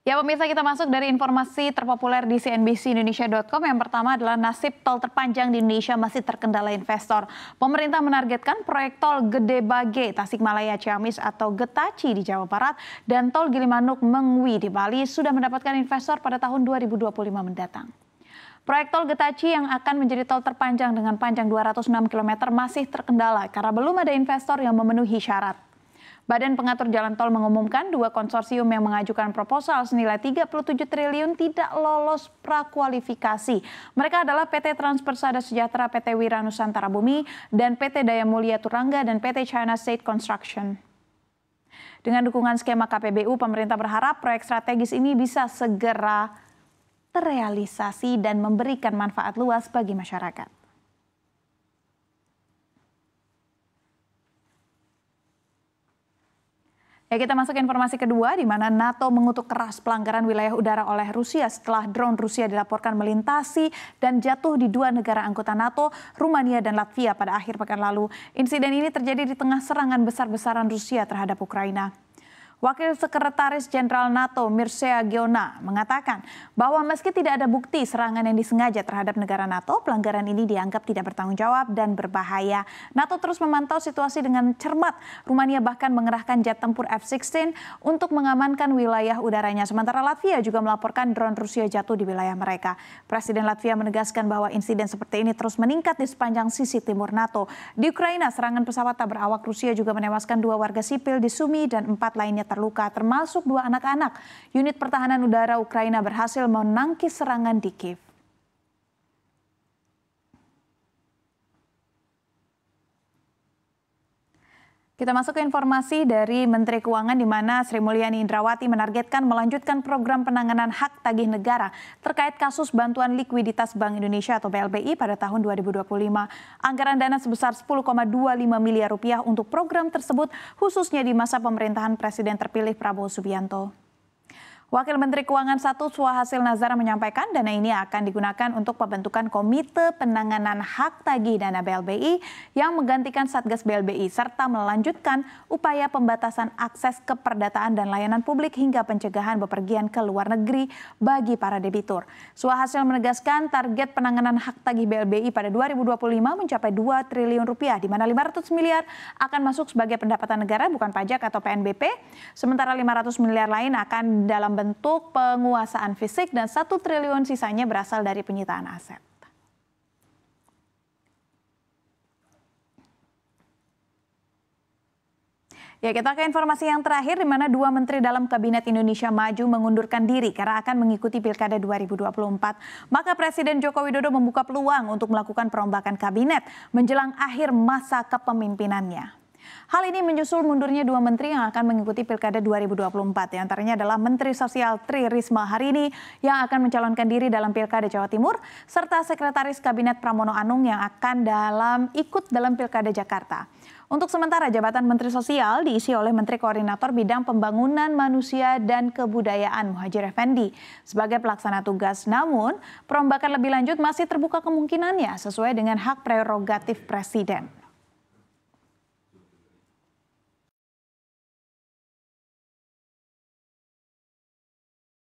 Ya pemirsa, kita masuk dari informasi terpopuler di cnbcindonesia.com. Yang pertama adalah nasib tol terpanjang di Indonesia masih terkendala investor. Pemerintah menargetkan proyek tol Gede Bage, Tasikmalaya Ciamis atau Getaci di Jawa Barat dan tol Gilimanuk Mengwi di Bali sudah mendapatkan investor pada tahun 2025 mendatang. Proyek tol Getaci yang akan menjadi tol terpanjang dengan panjang 206 km masih terkendala karena belum ada investor yang memenuhi syarat. Badan Pengatur Jalan Tol mengumumkan dua konsorsium yang mengajukan proposal senilai 37 triliun tidak lolos prakualifikasi. Mereka adalah PT Transpersada Sejahtera, PT Wira Nusantara Bumi, dan PT Daya Mulia Turangga dan PT China State Construction. Dengan dukungan skema KPBU, pemerintah berharap proyek strategis ini bisa segera terrealisasi dan memberikan manfaat luas bagi masyarakat. Ya, kita masuk ke informasi kedua, di mana NATO mengutuk keras pelanggaran wilayah udara oleh Rusia setelah drone Rusia dilaporkan melintasi dan jatuh di dua negara anggota NATO, Rumania dan Latvia pada akhir pekan lalu. Insiden ini terjadi di tengah serangan besar-besaran Rusia terhadap Ukraina. Wakil Sekretaris Jenderal NATO Mircea Geona mengatakan bahwa meski tidak ada bukti serangan yang disengaja terhadap negara NATO, pelanggaran ini dianggap tidak bertanggung jawab dan berbahaya. NATO terus memantau situasi dengan cermat. Rumania bahkan mengerahkan jet tempur F-16 untuk mengamankan wilayah udaranya. Sementara Latvia juga melaporkan drone Rusia jatuh di wilayah mereka. Presiden Latvia menegaskan bahwa insiden seperti ini terus meningkat di sepanjang sisi timur NATO. Di Ukraina, serangan pesawat tak berawak Rusia juga menewaskan 2 warga sipil di Sumy dan 4 lainnya terluka, termasuk 2 anak-anak. Unit pertahanan udara Ukraina berhasil menangkis serangan di Kiev. Kita masuk ke informasi dari Menteri Keuangan, di mana Sri Mulyani Indrawati menargetkan melanjutkan program penanganan hak tagih negara terkait kasus bantuan likuiditas Bank Indonesia atau BLBI pada tahun 2025. Anggaran dana sebesar 10,25 miliar rupiah untuk program tersebut khususnya di masa pemerintahan Presiden terpilih Prabowo Subianto. Wakil Menteri Keuangan 1 Suhasil Nazara menyampaikan dana ini akan digunakan untuk pembentukan Komite Penanganan Hak Tagih Dana BLBI yang menggantikan Satgas BLBI serta melanjutkan upaya pembatasan akses ke perdataan dan layanan publik hingga pencegahan bepergian ke luar negeri bagi para debitur. Suhasil menegaskan target penanganan hak tagih BLBI pada 2025 mencapai 2 triliun rupiah, di mana 500 miliar akan masuk sebagai pendapatan negara bukan pajak atau PNBP, sementara 500 miliar lain akan dalam bentuk penguasaan fisik dan 1 triliun sisanya berasal dari penyitaan aset. Ya, kita ke informasi yang terakhir, di mana 2 menteri dalam Kabinet Indonesia Maju mengundurkan diri karena akan mengikuti Pilkada 2024. Maka Presiden Joko Widodo membuka peluang untuk melakukan perombakan kabinet menjelang akhir masa kepemimpinannya. Hal ini menyusul mundurnya 2 menteri yang akan mengikuti Pilkada 2024. Di antaranya adalah Menteri Sosial Tri Risma hari ini yang akan mencalonkan diri dalam Pilkada Jawa Timur, serta Sekretaris Kabinet Pramono Anung yang akan ikut dalam Pilkada Jakarta. Untuk sementara, jabatan Menteri Sosial diisi oleh Menteri Koordinator Bidang Pembangunan Manusia dan Kebudayaan Muhadjir Effendi sebagai pelaksana tugas. Namun, perombakan lebih lanjut masih terbuka kemungkinannya sesuai dengan hak prerogatif Presiden.